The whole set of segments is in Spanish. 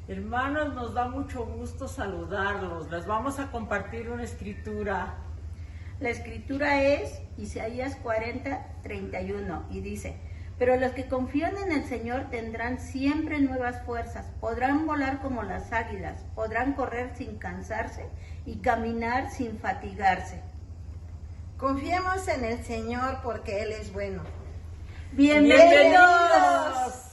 Hermanos, nos da mucho gusto saludarlos. Les vamos a compartir una escritura. La escritura es Isaías 40:31 y dice: pero los que confían en el Señor tendrán siempre nuevas fuerzas, podrán volar como las águilas, podrán correr sin cansarse y caminar sin fatigarse. Confiemos en el Señor porque Él es bueno. ¡Bienvenidos!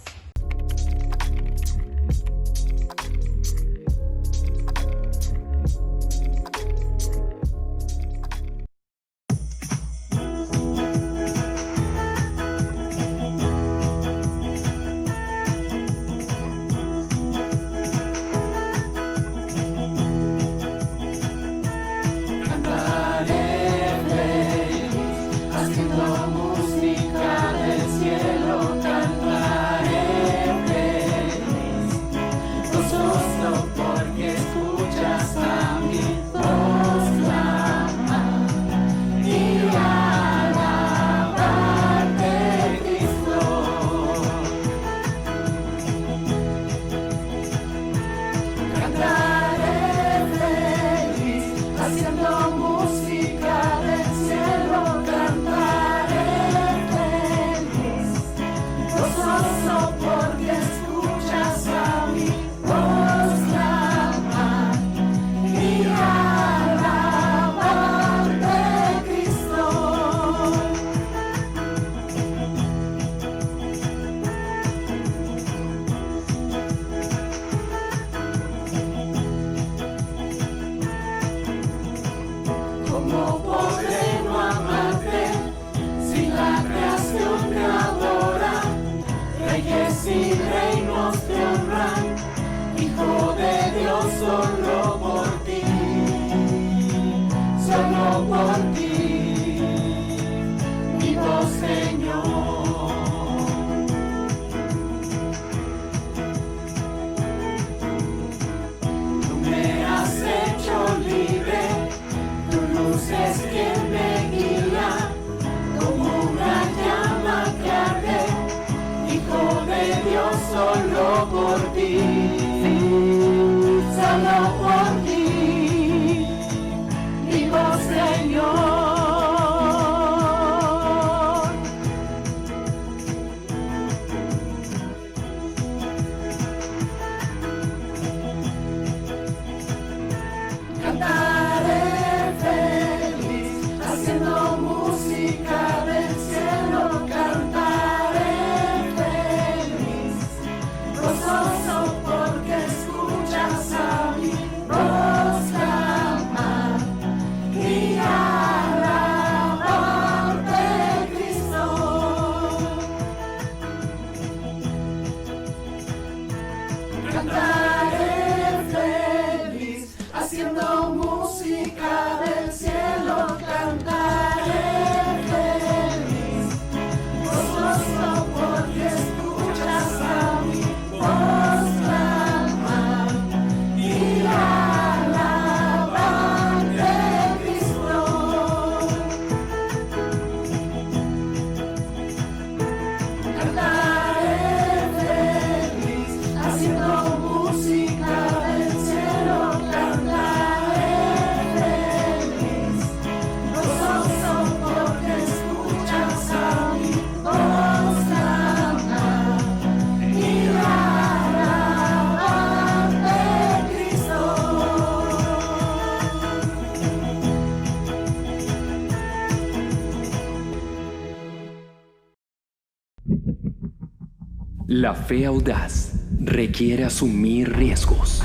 La fe audaz requiere asumir riesgos.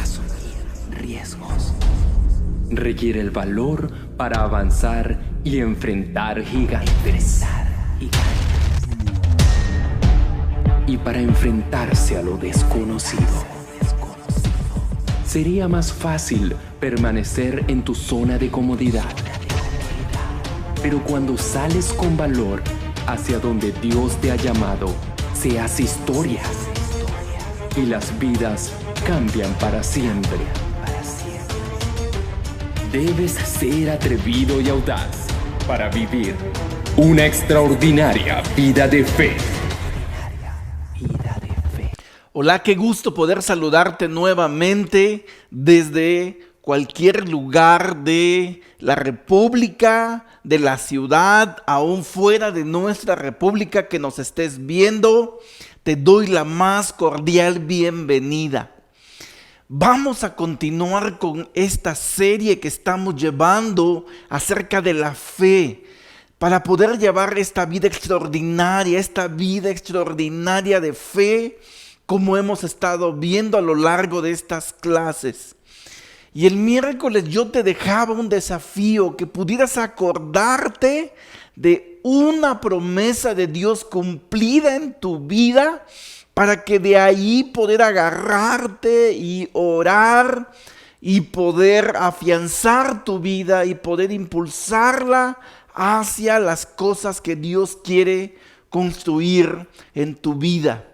Requiere el valor para avanzar y enfrentar gigantes. Y para enfrentarse a lo desconocido. Sería más fácil permanecer en tu zona de comodidad. Pero cuando sales con valor hacia donde Dios te ha llamado, se hace historia y las vidas cambian para siempre. Debes ser atrevido y audaz para vivir una extraordinaria vida de fe. Hola, qué gusto poder saludarte nuevamente desde cualquier lugar de la República, de la ciudad, aún fuera de nuestra República que nos estés viendo. Te doy la más cordial bienvenida. Vamos a continuar con esta serie que estamos llevando acerca de la fe, para poder llevar esta vida extraordinaria de fe, como hemos estado viendo a lo largo de estas clases. Y el miércoles yo te dejaba un desafío, que pudieras acordarte de una promesa de Dios cumplida en tu vida, para que de ahí poder agarrarte y orar y poder afianzar tu vida y poder impulsarla hacia las cosas que Dios quiere construir en tu vida.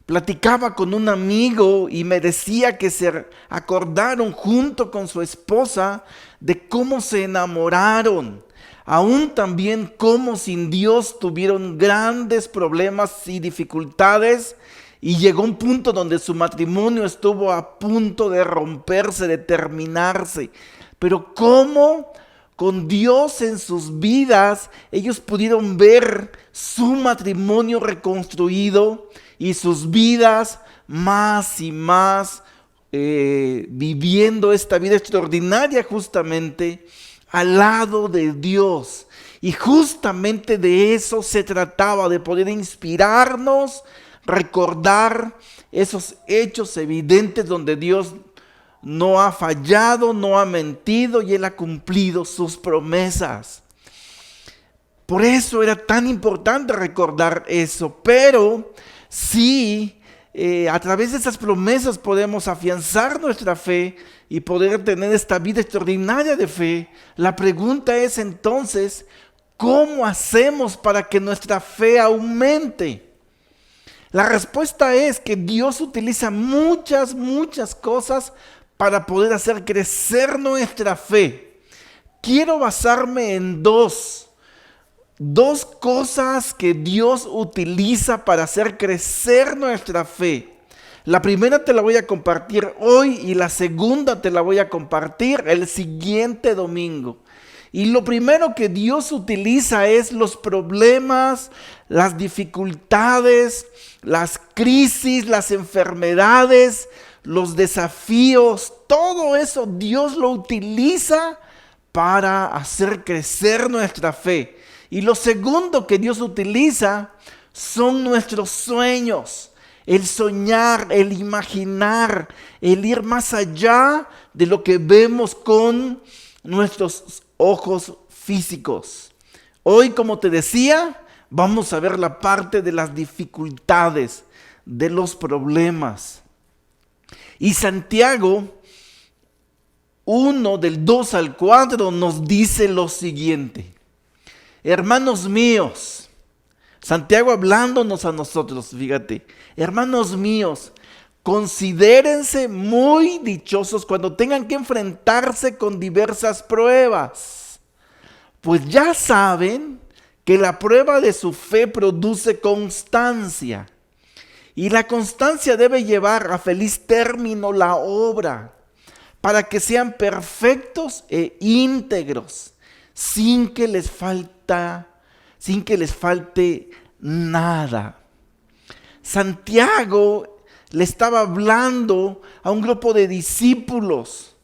Platicaba con un amigo y me decía que se acordaron junto con su esposa de cómo se enamoraron, aún también cómo sin Dios tuvieron grandes problemas y dificultades, y llegó un punto donde su matrimonio estuvo a punto de romperse, de terminarse. Pero cómo con Dios en sus vidas ellos pudieron ver su matrimonio reconstruido y sus vidas más y más viviendo esta vida extraordinaria justamente al lado de Dios. Y justamente de eso se trataba, de poder inspirarnos, recordar esos hechos evidentes donde Dios no ha fallado, no ha mentido y Él ha cumplido sus promesas. Por eso era tan importante recordar eso. Pero sí, a través de esas promesas podemos afianzar nuestra fe y poder tener esta vida extraordinaria de fe. La pregunta es entonces, ¿cómo hacemos para que nuestra fe aumente? La respuesta es que Dios utiliza muchas cosas para poder hacer crecer nuestra fe. Quiero basarme en dos cosas que Dios utiliza para hacer crecer nuestra fe. La primera te la voy a compartir hoy y la segunda te la voy a compartir el siguiente domingo. Y lo primero que Dios utiliza es los problemas, las dificultades, las crisis, las enfermedades, los desafíos. Todo eso Dios lo utiliza para hacer crecer nuestra fe. Y lo segundo que Dios utiliza son nuestros sueños. El soñar, el imaginar, el ir más allá de lo que vemos con nuestros ojos físicos. Hoy, como te decía, vamos a ver la parte de las dificultades, de los problemas. Y Santiago 1 del 2 al 4 nos dice lo siguiente: hermanos míos, Santiago hablándonos a nosotros, fíjate, hermanos míos, considérense muy dichosos cuando tengan que enfrentarse con diversas pruebas, pues ya saben que la prueba de su fe produce constancia, y la constancia debe llevar a feliz término la obra, para que sean perfectos e íntegros, sin que les falte nada. Santiago le estaba hablando a un grupo de discípulos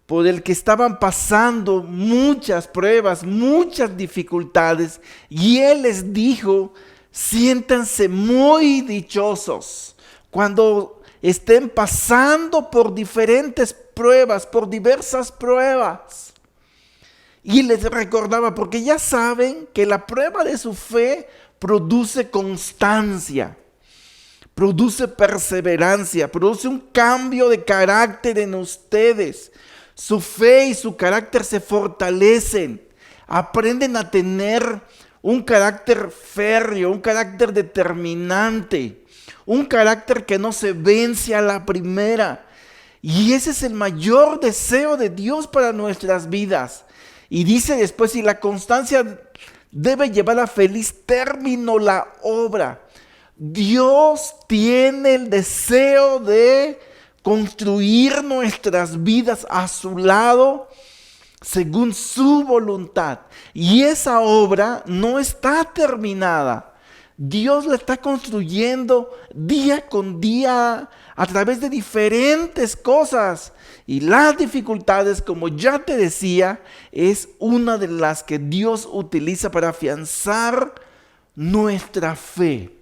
por el que estaban pasando muchas pruebas, muchas dificultades, y él les dijo: siéntanse muy dichosos cuando estén pasando por diferentes pruebas, por diversas pruebas. Y les recordaba, porque ya saben que la prueba de su fe produce constancia, produce perseverancia, produce un cambio de carácter en ustedes. Su fe y su carácter se fortalecen, aprenden a tener un carácter férreo, un carácter determinante, un carácter que no se vence a la primera. Y ese es el mayor deseo de Dios para nuestras vidas. Y dice después, y la constancia debe llevar a feliz término la obra. Dios tiene el deseo de construir nuestras vidas a su lado según su voluntad. Y esa obra no está terminada. Dios la está construyendo día con día a través de diferentes cosas. Y las dificultades, como ya te decía, es una de las que Dios utiliza para afianzar nuestra fe.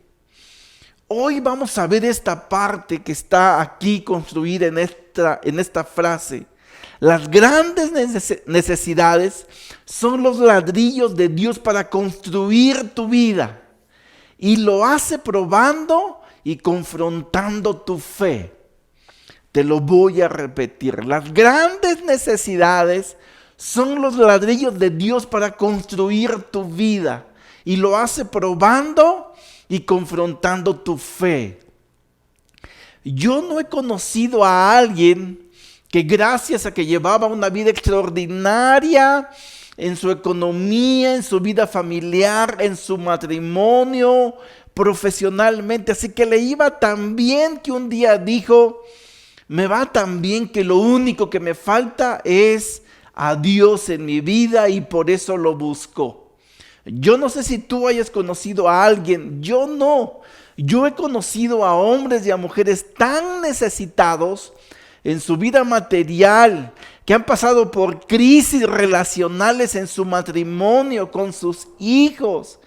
Hoy vamos a ver esta parte que está aquí construida en esta frase. Las grandes necesidades son los ladrillos de Dios para construir tu vida. Y lo hace probando y confrontando tu fe. Te lo voy a repetir. Las grandes necesidades son los ladrillos de Dios para construir tu vida. Y lo hace probando y confrontando tu fe. Yo no he conocido a alguien que gracias a que llevaba una vida extraordinaria en su economía, en su vida familiar, en su matrimonio, profesionalmente, así que le iba tan bien que un día dijo: me va tan bien que lo único que me falta es a Dios en mi vida y por eso lo busco. Yo no sé si tú hayas conocido a alguien, yo no. Yo he conocido a hombres y a mujeres tan necesitados en su vida material, que han pasado por crisis relacionales en su matrimonio, con sus hijos,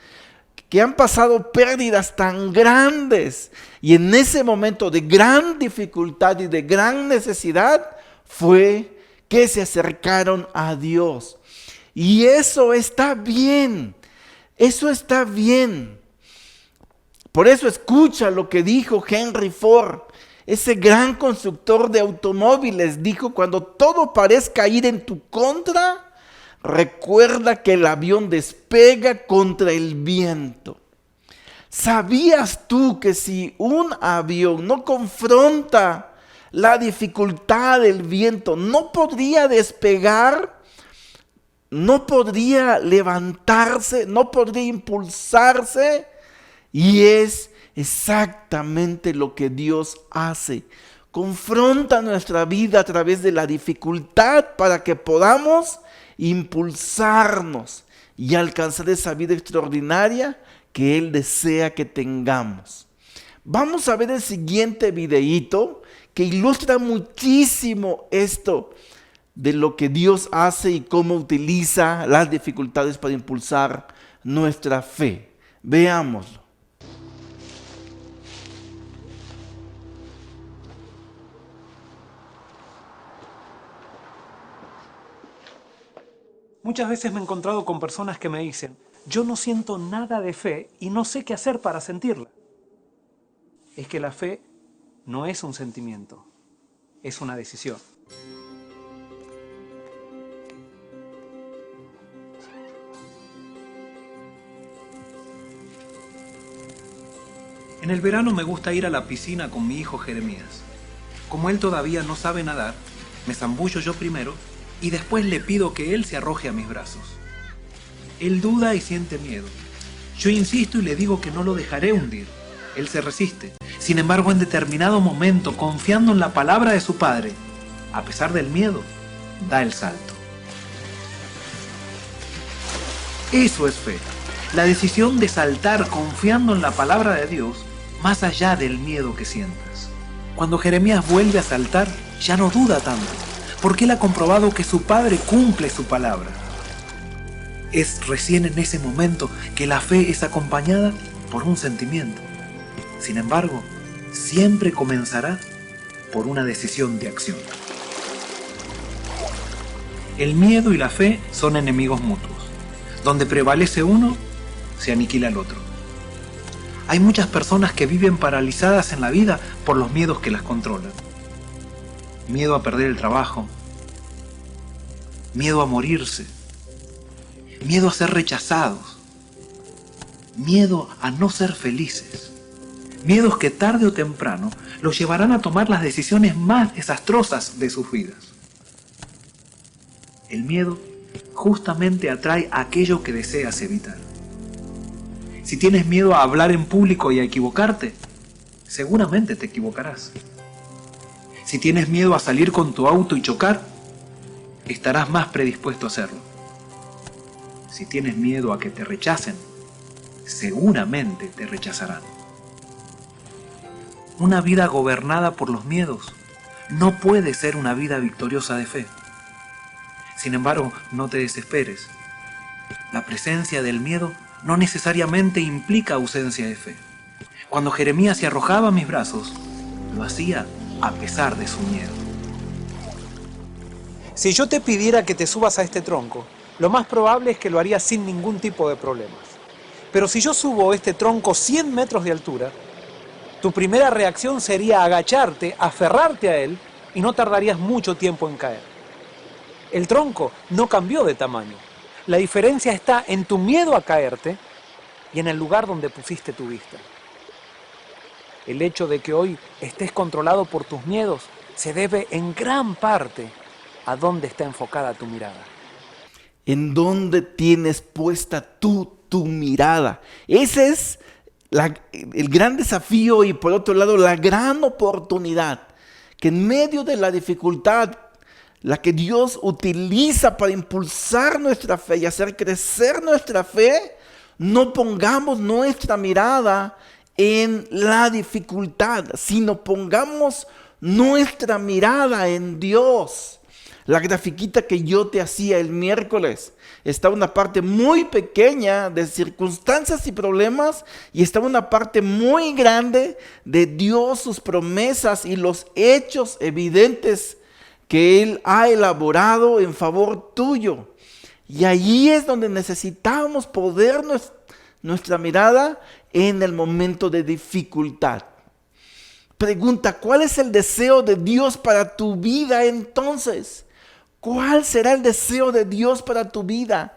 que han pasado pérdidas tan grandes. Y en ese momento de gran dificultad y de gran necesidad fue que se acercaron a Dios. Y eso está bien. Eso está bien. Por eso escucha lo que dijo Henry Ford, ese gran constructor de automóviles. Dijo: cuando todo parezca ir en tu contra, recuerda que el avión despega contra el viento. ¿Sabías tú que si un avión no confronta la dificultad del viento, no podría despegar? No podría levantarse, no podría impulsarse. Y es exactamente lo que Dios hace. Confronta nuestra vida a través de la dificultad para que podamos impulsarnos y alcanzar esa vida extraordinaria que Él desea que tengamos. Vamos a ver el siguiente videíto que ilustra muchísimo esto de lo que Dios hace y cómo utiliza las dificultades para impulsar nuestra fe. Veámoslo. Muchas veces me he encontrado con personas que me dicen: yo no siento nada de fe y no sé qué hacer para sentirla. Es que la fe no es un sentimiento, es una decisión. En el verano me gusta ir a la piscina con mi hijo Jeremías. Como él todavía no sabe nadar, me zambullo yo primero y después le pido que él se arroje a mis brazos. Él duda y siente miedo. Yo insisto y le digo que no lo dejaré hundir. Él se resiste. Sin embargo, en determinado momento, confiando en la palabra de su padre, a pesar del miedo, da el salto. Eso es fe. La decisión de saltar confiando en la palabra de Dios, más allá del miedo que sientas. Cuando Jeremías vuelve a saltar, ya no duda tanto, porque él ha comprobado que su padre cumple su palabra. Es recién en ese momento que la fe es acompañada por un sentimiento. Sin embargo, siempre comenzará por una decisión de acción. El miedo y la fe son enemigos mutuos. Donde prevalece uno, se aniquila el otro. Hay muchas personas que viven paralizadas en la vida por los miedos que las controlan. Miedo a perder el trabajo, miedo a morirse, miedo a ser rechazados, miedo a no ser felices, miedos que tarde o temprano los llevarán a tomar las decisiones más desastrosas de sus vidas. El miedo justamente atrae aquello que deseas evitar. Si tienes miedo a hablar en público y a equivocarte, seguramente te equivocarás. Si tienes miedo a salir con tu auto y chocar, estarás más predispuesto a hacerlo. Si tienes miedo a que te rechacen, seguramente te rechazarán. Una vida gobernada por los miedos no puede ser una vida victoriosa de fe. Sin embargo, no te desesperes. La presencia del miedo no necesariamente implica ausencia de fe. Cuando Jeremías se arrojaba a mis brazos, lo hacía a pesar de su miedo. Si yo te pidiera que te subas a este tronco, lo más probable es que lo harías sin ningún tipo de problemas. Pero si yo subo este tronco 100 metros de altura, tu primera reacción sería agacharte, aferrarte a él y no tardarías mucho tiempo en caer. El tronco no cambió de tamaño. La diferencia está en tu miedo a caerte y en el lugar donde pusiste tu vista. El hecho de que hoy estés controlado por tus miedos se debe en gran parte a dónde está enfocada tu mirada. ¿En dónde tienes puesta tu mirada? Ese es el gran desafío y por otro lado la gran oportunidad. Que en medio de la dificultad, la que Dios utiliza para impulsar nuestra fe y hacer crecer nuestra fe, no pongamos nuestra mirada en la dificultad, sino pongamos nuestra mirada en Dios. La grafiquita que yo te hacía el miércoles, está una parte muy pequeña de circunstancias y problemas y está una parte muy grande de Dios, sus promesas y los hechos evidentes que Él ha elaborado en favor tuyo. Y ahí es donde necesitamos poner nuestra mirada en el momento de dificultad. Pregunta, ¿cuál es el deseo de Dios para tu vida entonces? ¿Cuál será el deseo de Dios para tu vida?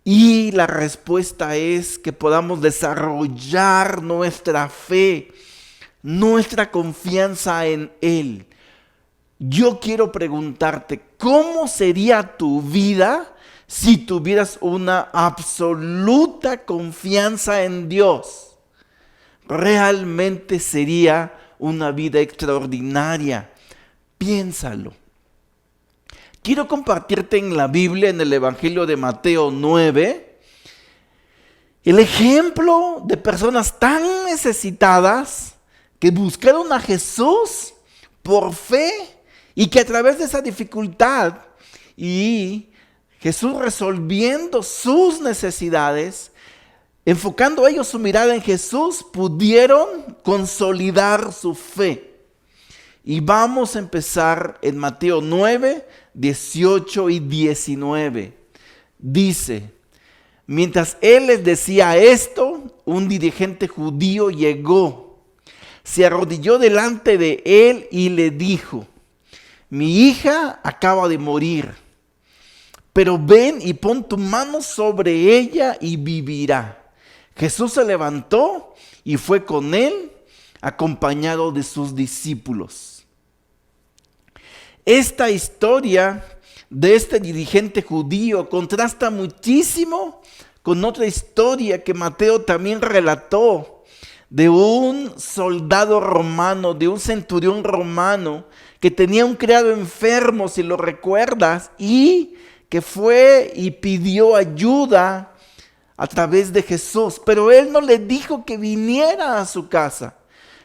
Y la respuesta es que podamos desarrollar nuestra fe, nuestra confianza en Él. Yo quiero preguntarte, ¿cómo sería tu vida si tuvieras una absoluta confianza en Dios? Realmente sería una vida extraordinaria. Piénsalo. Quiero compartirte en la Biblia, en el Evangelio de Mateo 9, el ejemplo de personas tan necesitadas que buscaron a Jesús por fe y que a través de esa dificultad y Jesús resolviendo sus necesidades, enfocando ellos su mirada en Jesús, pudieron consolidar su fe. Y vamos a empezar en Mateo 9, 18 y 19. Dice, mientras él les decía esto, un dirigente judío llegó, se arrodilló delante de él y le dijo, mi hija acaba de morir, pero ven y pon tu mano sobre ella y vivirá. Jesús se levantó y fue con él, acompañado de sus discípulos. Esta historia de este dirigente judío contrasta muchísimo con otra historia que Mateo también relató de un soldado romano, de un centurión romano que tenía un criado enfermo, si lo recuerdas, y que fue y pidió ayuda a través de Jesús, pero él no le dijo que viniera a su casa.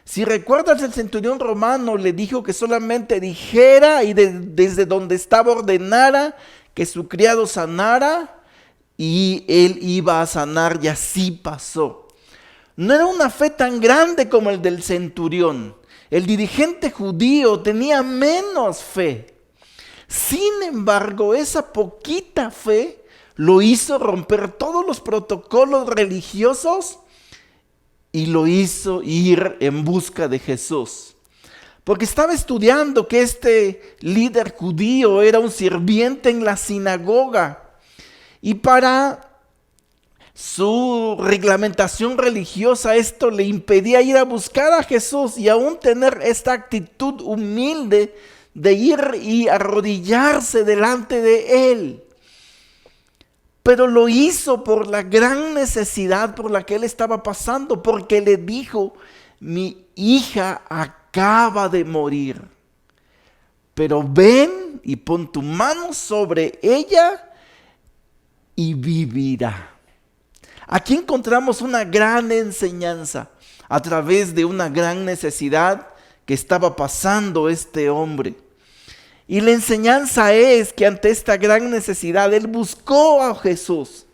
Si recuerdas, el centurión romano le dijo que solamente dijera y desde donde estaba ordenara que su criado sanara y él iba a sanar, y así pasó. No era una fe tan grande como el del centurión. El dirigente judío tenía menos fe. Sin embargo, esa poquita fe lo hizo romper todos los protocolos religiosos y lo hizo ir en busca de Jesús. Porque estaba estudiando que este líder judío era un sirviente en la sinagoga. Y para su reglamentación religiosa esto le impedía ir a buscar a Jesús y aún tener esta actitud humilde de ir y arrodillarse delante de él. pero lo hizo por la gran necesidad por la que él estaba pasando, porque le dijo: mi hija acaba de morir, pero ven y pon tu mano sobre ella y vivirá. Aquí encontramos una gran enseñanza a través de una gran necesidad que estaba pasando este hombre. Y la enseñanza es que ante esta gran necesidad él buscó a Jesús.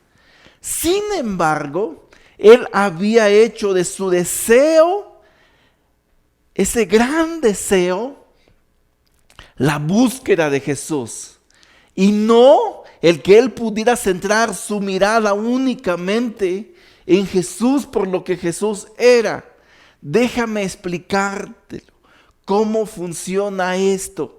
Sin embargo, él había hecho de su deseo, ese gran deseo, la búsqueda de Jesús. Y no el que él pudiera centrar su mirada únicamente en Jesús por lo que Jesús era. Déjame explicártelo. ¿Cómo funciona esto?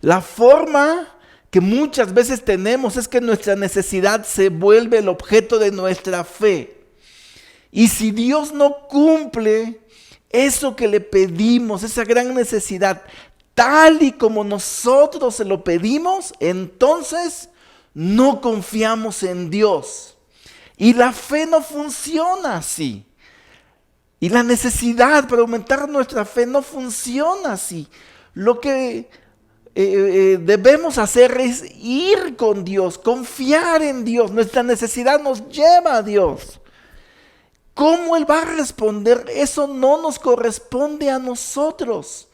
La forma que muchas veces tenemos es que nuestra necesidad se vuelve el objeto de nuestra fe. Y si Dios no cumple eso que le pedimos, esa gran necesidad, tal y como nosotros se lo pedimos, entonces no confiamos en Dios. Y la fe no funciona así. Y la necesidad para aumentar nuestra fe no funciona así. Lo que debemos hacer es ir con Dios, confiar en Dios. Nuestra necesidad nos lleva a Dios. ¿Cómo Él va a responder? Eso no nos corresponde a nosotros.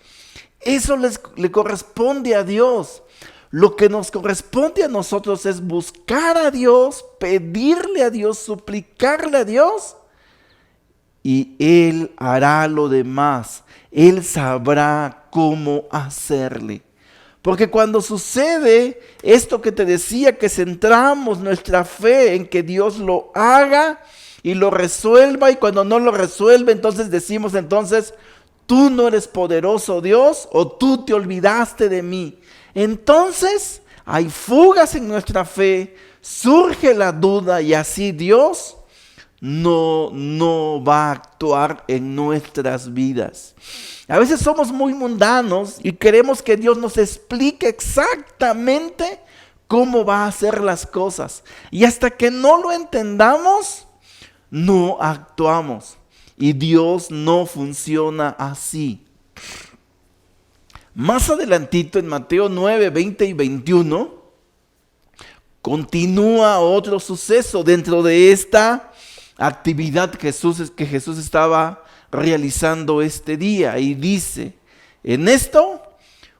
Eso le corresponde a Dios. Lo que nos corresponde a nosotros es buscar a Dios, pedirle a Dios, suplicarle a Dios, y Él hará lo demás. Él sabrá cómo hacerle. Porque cuando sucede esto que te decía, que centramos nuestra fe en que Dios lo haga y lo resuelva, y cuando no lo resuelve, entonces decimos: tú no eres poderoso, Dios, o tú te olvidaste de mí. Entonces hay fugas en nuestra fe, surge la duda, y así Dios no va a actuar en nuestras vidas. A veces somos muy mundanos y queremos que Dios nos explique exactamente cómo va a hacer las cosas. Y hasta que no lo entendamos, no actuamos. Y Dios no funciona así. Más adelantito en Mateo 9, 20 y 21, continúa otro suceso dentro de esta actividad que Jesús estaba realizando este día. Y dice: en esto,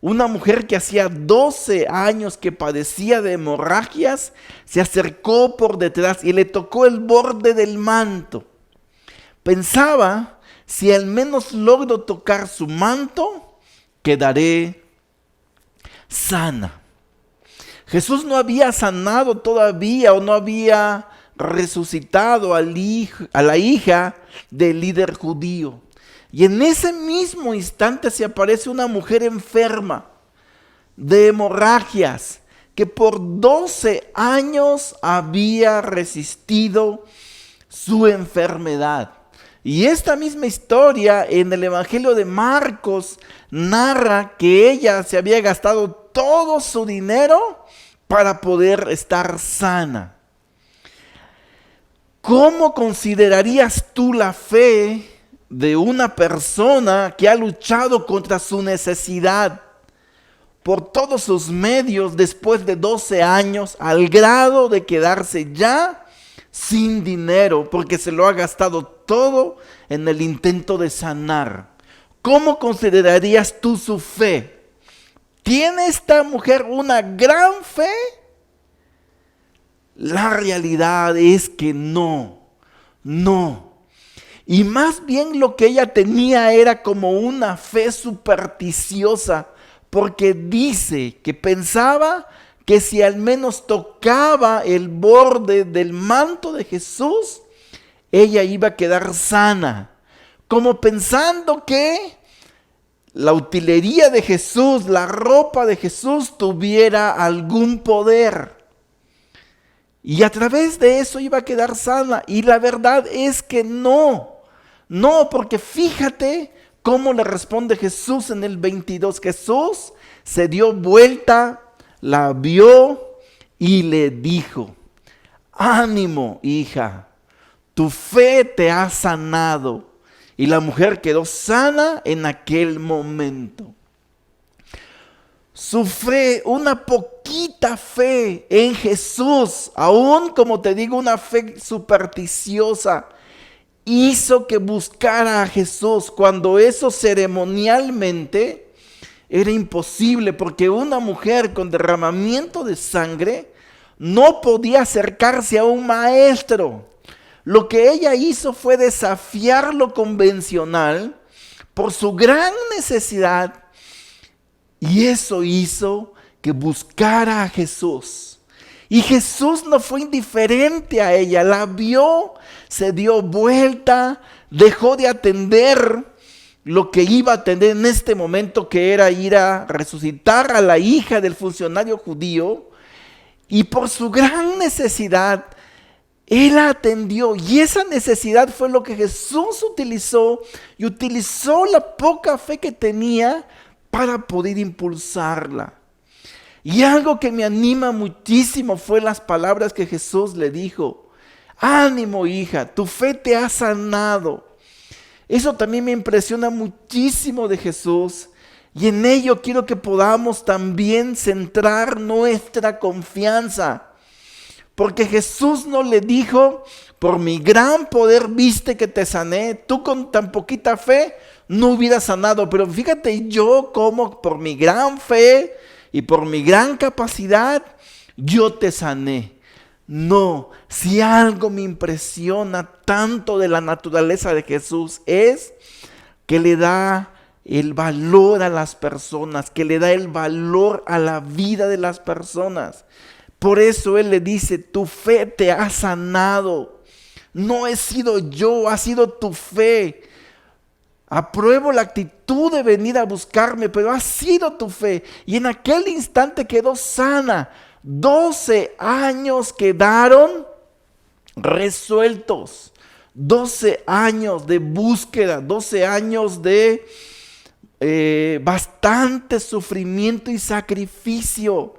una mujer que hacía 12 años que padecía de hemorragias se acercó por detrás y le tocó el borde del manto. Pensaba: si al menos logro tocar su manto, quedaré sana. Jesús no había sanado todavía, o no había resucitado a la hija del líder judío. Y en ese mismo instante se aparece una mujer enferma de hemorragias, que por 12 años había resistido su enfermedad. Y esta misma historia en el Evangelio de Marcos narra que ella se había gastado todo su dinero para poder estar sana. ¿Cómo considerarías tú la fe de una persona que ha luchado contra su necesidad por todos sus medios después de 12 años, al grado de quedarse ya sin dinero porque se lo ha gastado todo en el intento de sanar? ¿Cómo considerarías tú su fe? ¿Tiene esta mujer una gran fe? La realidad es que no. Y más bien lo que ella tenía era como una fe supersticiosa, porque dice que pensaba que si al menos tocaba el borde del manto de Jesús, ella iba a quedar sana, como pensando que la utilería de Jesús, la ropa de Jesús tuviera algún poder. Y a través de eso iba a quedar sana. Y la verdad es que no, porque fíjate cómo le responde Jesús en el 22. Jesús se dio vuelta, la vio y le dijo. ánimo, hija, tu fe te ha sanado. Y la mujer quedó sana en aquel momento. Su fe, una poquita fe en Jesús, aún como te digo, una fe supersticiosa, hizo que buscara a Jesús cuando eso ceremonialmente era imposible, porque una mujer con derramamiento de sangre no podía acercarse a un maestro. Lo que ella hizo fue desafiar lo convencional por su gran necesidad, y eso hizo que buscara a Jesús. Y Jesús no fue indiferente a ella, la vio, se dio vuelta, dejó de atender lo que iba a atender en este momento, que era ir a resucitar a la hija del funcionario judío, y por su gran necesidad, Él la atendió, y esa necesidad fue lo que Jesús utilizó, y utilizó la poca fe que tenía para poder impulsarla. Y algo que me anima muchísimo fue las palabras que Jesús le dijo: ánimo, hija, tu fe te ha sanado. Eso también me impresiona muchísimo de Jesús, y en ello quiero que podamos también centrar nuestra confianza. Porque Jesús no le dijo: por mi gran poder viste que te sané, tú con tan poquita fe no hubieras sanado, pero fíjate yo cómo por mi gran fe y por mi gran capacidad yo te sané. No, si algo me impresiona tanto de la naturaleza de Jesús es que le da el valor a las personas, que le da el valor a la vida de las personas. Por eso Él le dice: tu fe te ha sanado. No he sido yo, ha sido tu fe. Apruebo la actitud de venir a buscarme, pero ha sido tu fe. Y en aquel instante quedó sana. 12 años quedaron resueltos. 12 años de búsqueda, 12 años de bastante sufrimiento y sacrificio.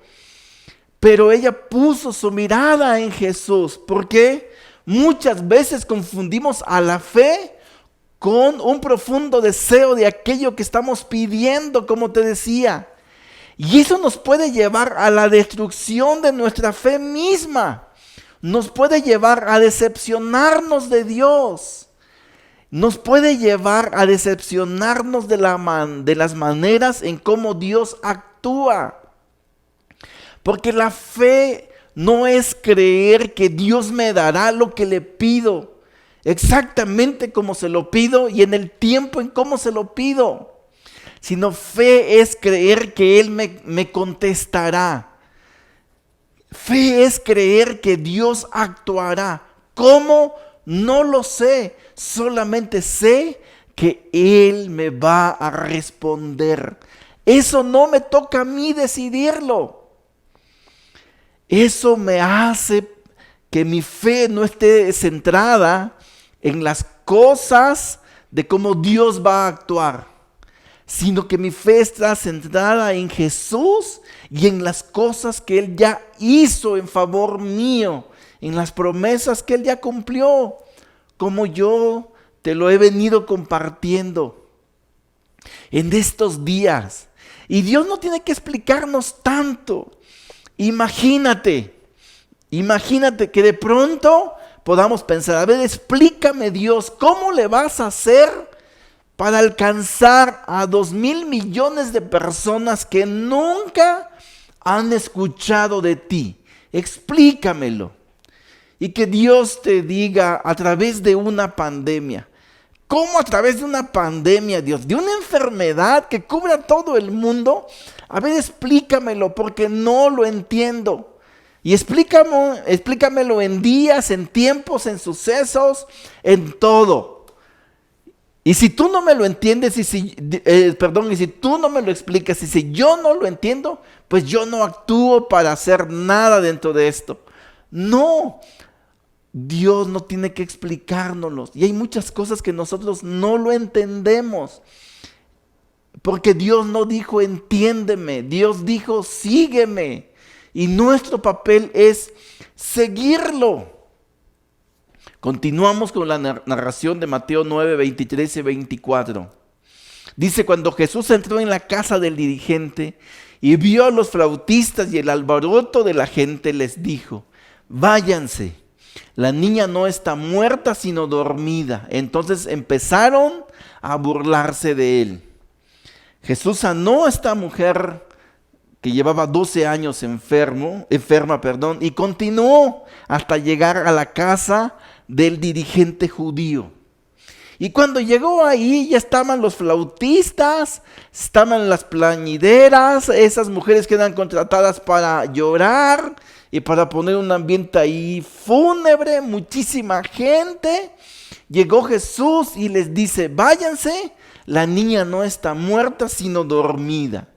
Pero ella puso su mirada en Jesús. ¿Por qué? Muchas veces confundimos a la fe con un profundo deseo de aquello que estamos pidiendo, como te decía. Y eso nos puede llevar a la destrucción de nuestra fe misma. Nos puede llevar a decepcionarnos de Dios. Nos puede llevar a decepcionarnos de las maneras en cómo Dios actúa. Porque la fe no es creer que Dios me dará lo que le pido, exactamente como se lo pido y en el tiempo en cómo se lo pido. Sino fe es creer que Él me contestará. Fe es creer que Dios actuará. ¿Cómo? No lo sé. Solamente sé que Él me va a responder. Eso no me toca a mí decidirlo. Eso me hace que mi fe no esté centrada en las cosas de cómo Dios va a actuar, sino que mi fe está centrada en Jesús y en las cosas que Él ya hizo en favor mío, en las promesas que Él ya cumplió, como yo te lo he venido compartiendo en estos días. Y Dios no tiene que explicarnos tanto. Imagínate que de pronto podamos pensar: a ver, explícame, Dios, ¿cómo le vas a hacer para alcanzar a 2,000 millones de personas que nunca han escuchado de ti? Explícamelo. Y que Dios te diga a través de una pandemia. ¿Cómo a través de una pandemia, Dios? De una enfermedad que cubra a todo el mundo. A ver, explícamelo porque no lo entiendo. Y explícamelo en días, en tiempos, en sucesos, en todo. Y si tú no me lo entiendes, y si tú no me lo explicas, y si yo no lo entiendo, pues yo no actúo para hacer nada dentro de esto. No, Dios no tiene que explicárnoslos. Y hay muchas cosas que nosotros no lo entendemos. Porque Dios no dijo entiéndeme, Dios dijo sígueme. y nuestro papel es seguirlo. Continuamos con la narración de Mateo 9, 23 y 24. Dice, cuando Jesús entró en la casa del dirigente y vio a los flautistas y el alboroto de la gente, les dijo, váyanse, la niña no está muerta sino dormida. Entonces empezaron a burlarse de él. Jesús sanó a esta mujer que llevaba 12 años enferma, y continuó hasta llegar a la casa del dirigente judío. Y cuando llegó ahí ya estaban los flautistas, estaban las plañideras, esas mujeres que eran contratadas para llorar y para poner un ambiente ahí fúnebre, muchísima gente. Llegó Jesús y les dice, váyanse, la niña no está muerta sino dormida.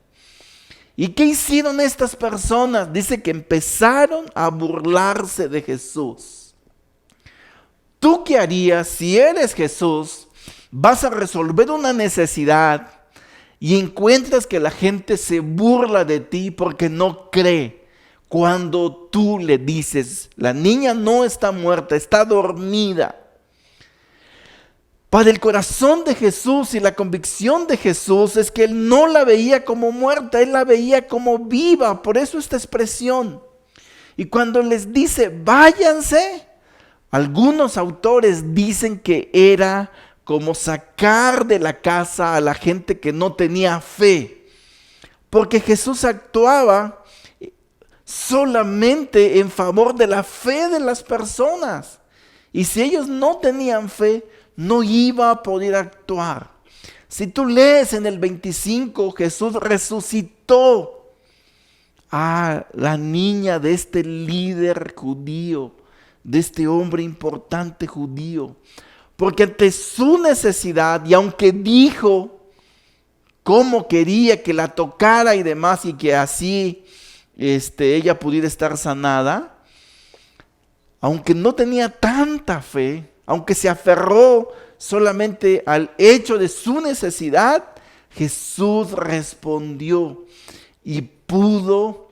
¿Y qué hicieron estas personas? Dice que empezaron a burlarse de Jesús. ¿Tú qué harías si eres Jesús? Vas a resolver una necesidad y encuentras que la gente se burla de ti porque no cree cuando tú le dices, la niña no está muerta, está dormida. Para el corazón de Jesús y la convicción de Jesús es que Él no la veía como muerta, Él la veía como viva. Por eso esta expresión. Y cuando les dice, váyanse, algunos autores dicen que era como sacar de la casa a la gente que no tenía fe. Porque Jesús actuaba solamente en favor de la fe de las personas. Y si ellos no tenían fe, no iba a poder actuar. Si tú lees en el 25, Jesús resucitó a la niña de este líder judío, de este hombre importante judío, porque ante su necesidad, y aunque dijo cómo quería que la tocara y demás, y que así ella pudiera estar sanada, aunque no tenía tanta fe, aunque se aferró solamente al hecho de su necesidad, Jesús respondió y pudo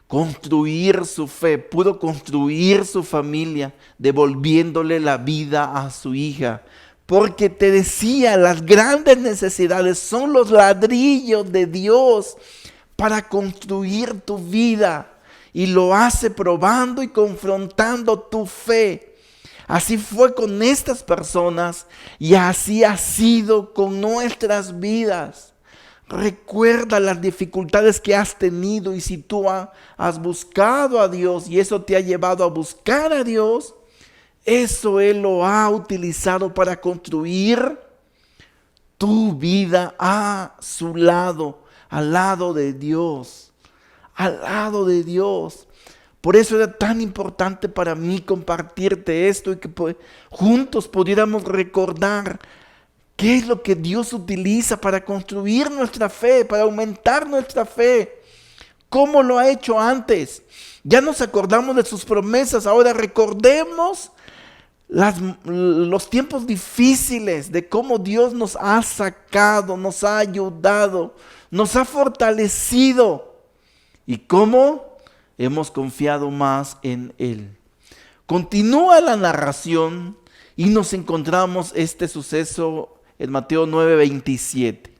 construir su fe, pudo construir su familia, devolviéndole la vida a su hija. Porque te decía, las grandes necesidades son los ladrillos de Dios para construir tu vida. Y lo hace probando y confrontando tu fe. Así fue con estas personas y así ha sido con nuestras vidas. Recuerda las dificultades que has tenido y si tú has buscado a Dios y eso te ha llevado a buscar a Dios, eso Él lo ha utilizado para construir tu vida a su lado, al lado de Dios, al lado de Dios. Por eso era tan importante para mí compartirte esto y que juntos pudiéramos recordar qué es lo que Dios utiliza para construir nuestra fe, para aumentar nuestra fe. ¿Cómo lo ha hecho antes? Ya nos acordamos de sus promesas, ahora recordemos los tiempos difíciles, de cómo Dios nos ha sacado, nos ha ayudado, nos ha fortalecido y cómo hemos confiado más en Él. Continúa la narración y nos encontramos este suceso en Mateo 9:27.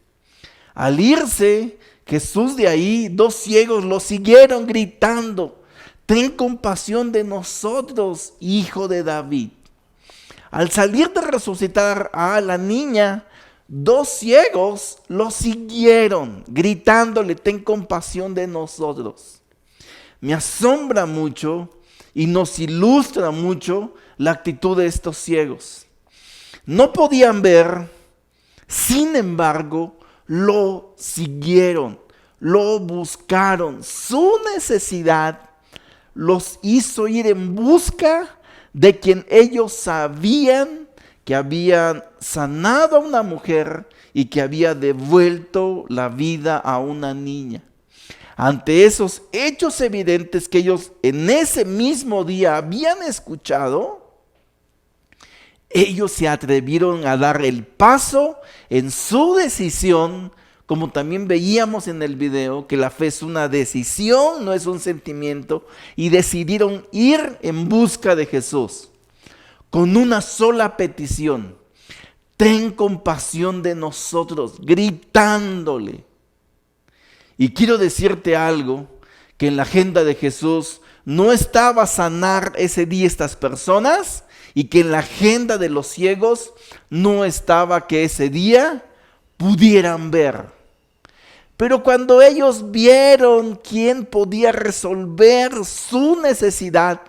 Al irse Jesús de ahí, 2 ciegos lo siguieron gritando, ten compasión de nosotros, hijo de David. Al salir de resucitar a la niña, 2 ciegos lo siguieron gritándole, ten compasión de nosotros. Me asombra mucho y nos ilustra mucho la actitud de estos ciegos. No podían ver, sin embargo, lo siguieron, lo buscaron. Su necesidad los hizo ir en busca de quien ellos sabían que habían sanado a una mujer y que había devuelto la vida a una niña. Ante esos hechos evidentes que ellos en ese mismo día habían escuchado, ellos se atrevieron a dar el paso en su decisión como también veíamos en el video, que la fe es una decisión, no es un sentimiento, y decidieron ir en busca de Jesús con una sola petición: ten compasión de nosotros, gritándole. Y quiero decirte algo, que en la agenda de Jesús no estaba sanar ese día estas personas, y que en la agenda de los ciegos no estaba que ese día pudieran ver. Pero cuando ellos vieron quién podía resolver su necesidad,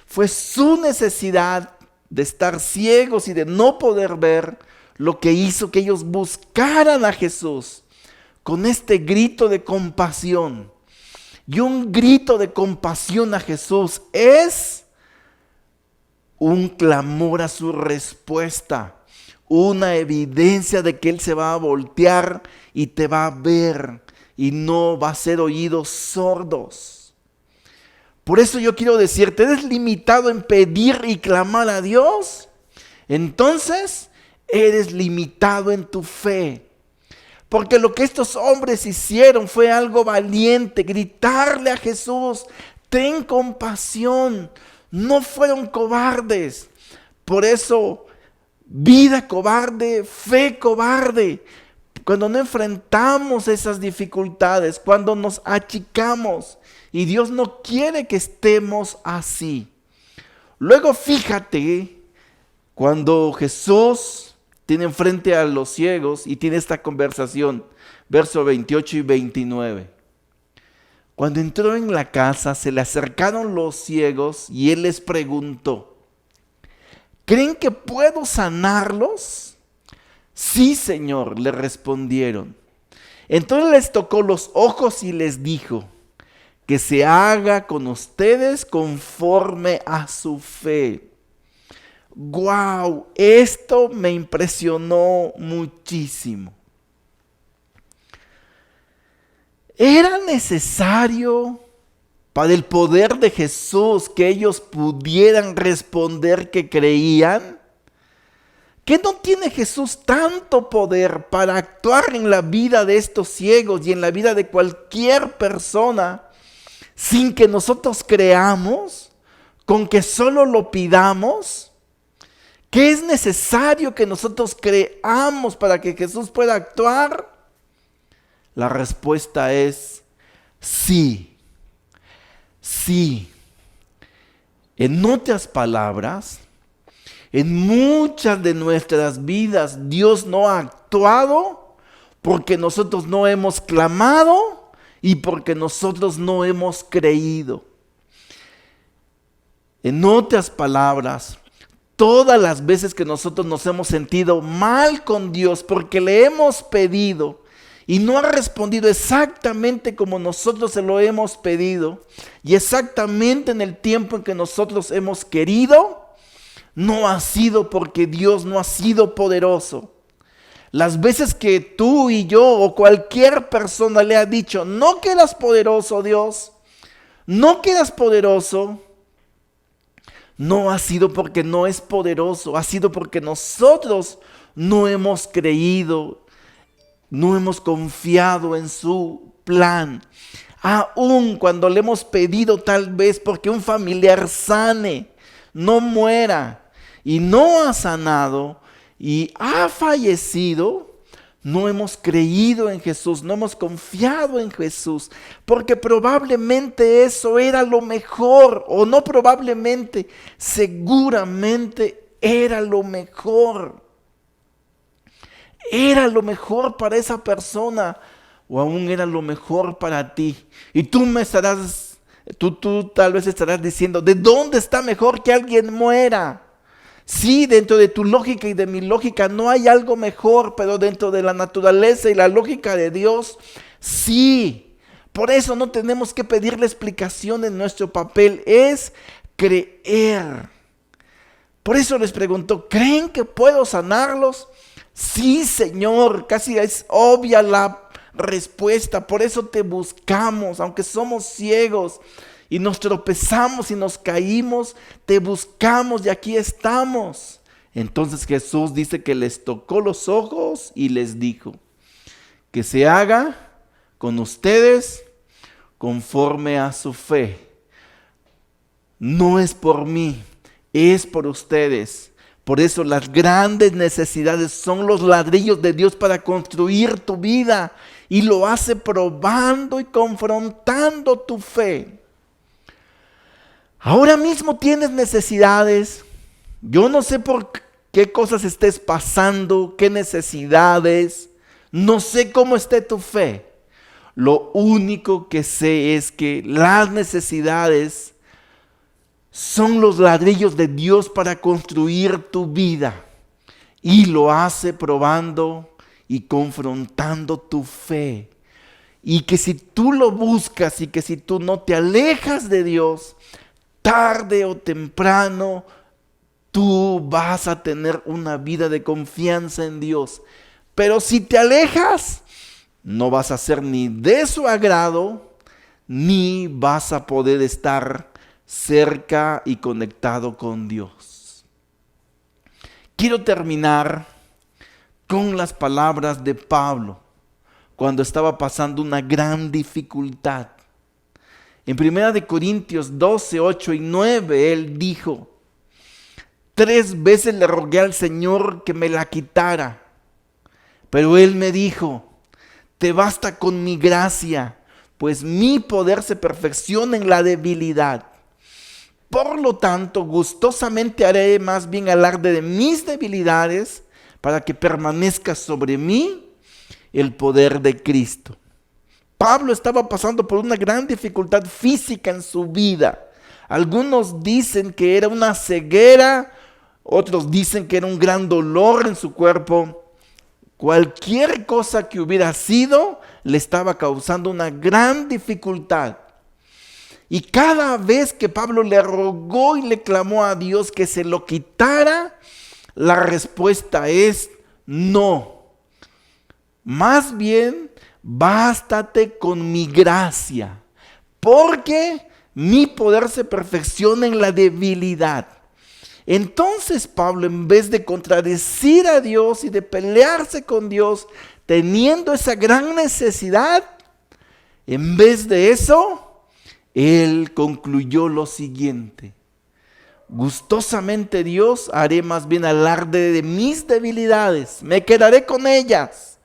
fue su necesidad de estar ciegos y de no poder ver, lo que hizo que ellos buscaran a Jesús con este grito de compasión. Y un grito de compasión a Jesús es un clamor a su respuesta, una evidencia de que Él se va a voltear y te va a ver y no va a ser oídos sordos. Por eso yo quiero decirte, ¿eres limitado en pedir y clamar a Dios? Entonces eres limitado en tu fe. Porque lo que estos hombres hicieron fue algo valiente, gritarle a Jesús: ten compasión. No fueron cobardes. Por eso, vida cobarde, fe cobarde. Cuando no enfrentamos esas dificultades, cuando nos achicamos, y Dios no quiere que estemos así. Luego fíjate, cuando Jesús tiene enfrente a los ciegos y tiene esta conversación, versos 28 y 29. Cuando entró en la casa, se le acercaron los ciegos y Él les preguntó: ¿creen que puedo sanarlos? Sí, Señor, le respondieron. Entonces les tocó los ojos y les dijo: que se haga con ustedes conforme a su fe. ¡Guau! Esto me impresionó muchísimo. ¿Era necesario para el poder de Jesús que ellos pudieran responder que creían? ¿Que no tiene Jesús tanto poder para actuar en la vida de estos ciegos y en la vida de cualquier persona sin que nosotros creamos, con que solo lo pidamos? ¿Qué es necesario que nosotros creamos para que Jesús pueda actuar? La respuesta es sí. Sí. En otras palabras, en muchas de nuestras vidas Dios no ha actuado porque nosotros no hemos clamado y porque nosotros no hemos creído. En otras palabras, todas las veces que nosotros nos hemos sentido mal con Dios porque le hemos pedido y no ha respondido exactamente como nosotros se lo hemos pedido y exactamente en el tiempo en que nosotros hemos querido, no ha sido porque Dios no ha sido poderoso. Las veces que tú y yo o cualquier persona le ha dicho: no quedas poderoso, Dios, no quedas poderoso, no ha sido porque no es poderoso, ha sido porque nosotros no hemos creído, no hemos confiado en su plan. Aún cuando le hemos pedido tal vez porque un familiar sane, no muera, y no ha sanado y ha fallecido, no hemos creído en Jesús, no hemos confiado en Jesús, porque probablemente eso era lo mejor, o no probablemente, seguramente era lo mejor. Era lo mejor para esa persona, o aún era lo mejor para ti. Y tú tal vez estarás diciendo: ¿de dónde está mejor que alguien muera? Sí, dentro de tu lógica y de mi lógica no hay algo mejor, pero dentro de la naturaleza y la lógica de Dios, sí. Por eso no tenemos que pedirle explicación en nuestro papel, es creer. Por eso les preguntó: ¿creen que puedo sanarlos? Sí, Señor, casi es obvia la respuesta, por eso te buscamos, aunque somos ciegos y nos tropezamos y nos caímos, te buscamos y aquí estamos. Entonces Jesús dice que les tocó los ojos y les dijo: que se haga con ustedes conforme a su fe. No es por mí, es por ustedes. Por eso las grandes necesidades son los ladrillos de Dios para construir tu vida. Y lo hace probando y confrontando tu fe. Ahora mismo tienes necesidades. Yo no sé por qué cosas estés pasando, qué necesidades. No sé cómo esté tu fe. Lo único que sé es que las necesidades son los ladrillos de Dios para construir tu vida. Y lo hace probando y confrontando tu fe. Y que si tú lo buscas y que si tú no te alejas de Dios, tarde o temprano, tú vas a tener una vida de confianza en Dios. Pero si te alejas, no vas a ser ni de su agrado, ni vas a poder estar cerca y conectado con Dios. Quiero terminar con las palabras de Pablo cuando estaba pasando una gran dificultad. En 1 Corintios 12, 8 y 9, él dijo: 3 veces le rogué al Señor que me la quitara, pero él me dijo: te basta con mi gracia, pues mi poder se perfecciona en la debilidad. Por lo tanto, gustosamente haré más bien alarde de mis debilidades, para que permanezca sobre mí el poder de Cristo. Pablo estaba pasando por una gran dificultad física en su vida. Algunos dicen que era una ceguera, otros dicen que era un gran dolor en su cuerpo. Cualquier cosa que hubiera sido, le estaba causando una gran dificultad. Y cada vez que Pablo le rogó y le clamó a Dios que se lo quitara, la respuesta es no. Más bien, bástate con mi gracia, porque mi poder se perfecciona en la debilidad. Entonces Pablo, en vez de contradecir a Dios y de pelearse con Dios, teniendo esa gran necesidad, en vez de eso, él concluyó lo siguiente: gustosamente Dios haré más bien alarde de mis debilidades, me quedaré con ellas,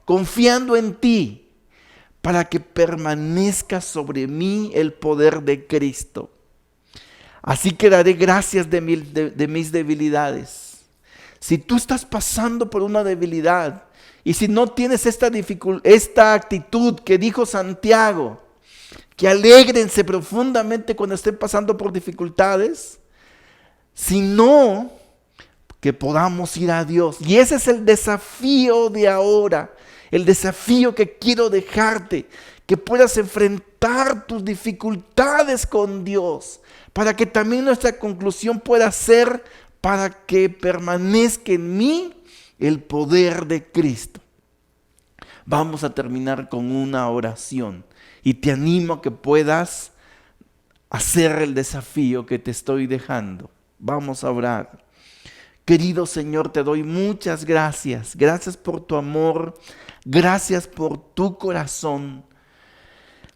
confiando en ti, para que permanezca sobre mí el poder de Cristo. Así que daré gracias de mis debilidades. Si tú estás pasando por una debilidad y si no tienes esta actitud que dijo Santiago, que alégrense profundamente cuando estén pasando por dificultades, sino que podamos ir a Dios. Y ese es el desafío de ahora, el desafío que quiero dejarte, que puedas enfrentar tus dificultades con Dios, para que también nuestra conclusión pueda ser: para que permanezca en mí el poder de Cristo. Vamos a terminar con una oración y te animo a que puedas hacer el desafío que te estoy dejando. Vamos a orar. Querido Señor, te doy muchas gracias. Gracias por tu amor. Gracias por tu corazón.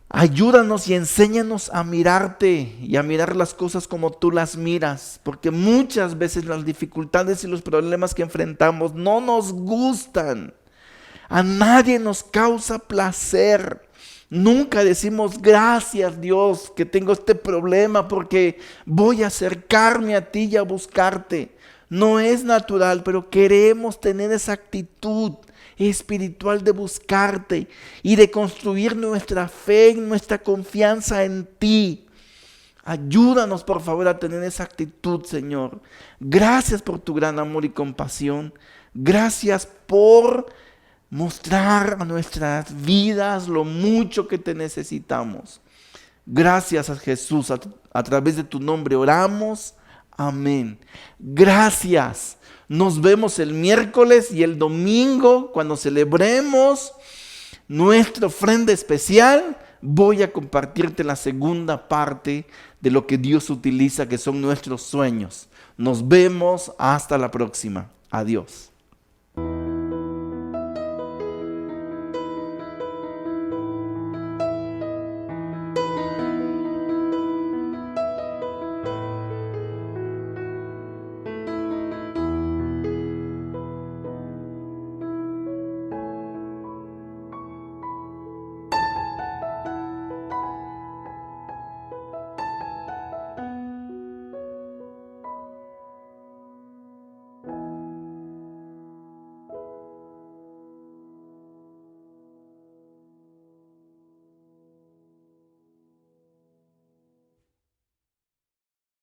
Ayúdanos y enséñanos a mirarte y a mirar las cosas como tú las miras, porque muchas veces las dificultades y los problemas que enfrentamos no nos gustan. A nadie nos causa placer. Nunca decimos: gracias Dios que tengo este problema porque voy a acercarme a ti y a buscarte. No es natural, pero queremos tener esa actitud espiritual de buscarte y de construir nuestra fe y nuestra confianza en ti. Ayúdanos por favor a tener esa actitud, Señor. Gracias por tu gran amor y compasión. Gracias por mostrar a nuestras vidas lo mucho que te necesitamos. Gracias a Jesús, a través de tu nombre oramos. Amén. Gracias. Nos vemos el miércoles y el domingo cuando celebremos nuestra ofrenda especial. Voy a compartirte la segunda parte de lo que Dios utiliza, que son nuestros sueños. Nos vemos hasta la próxima. Adiós.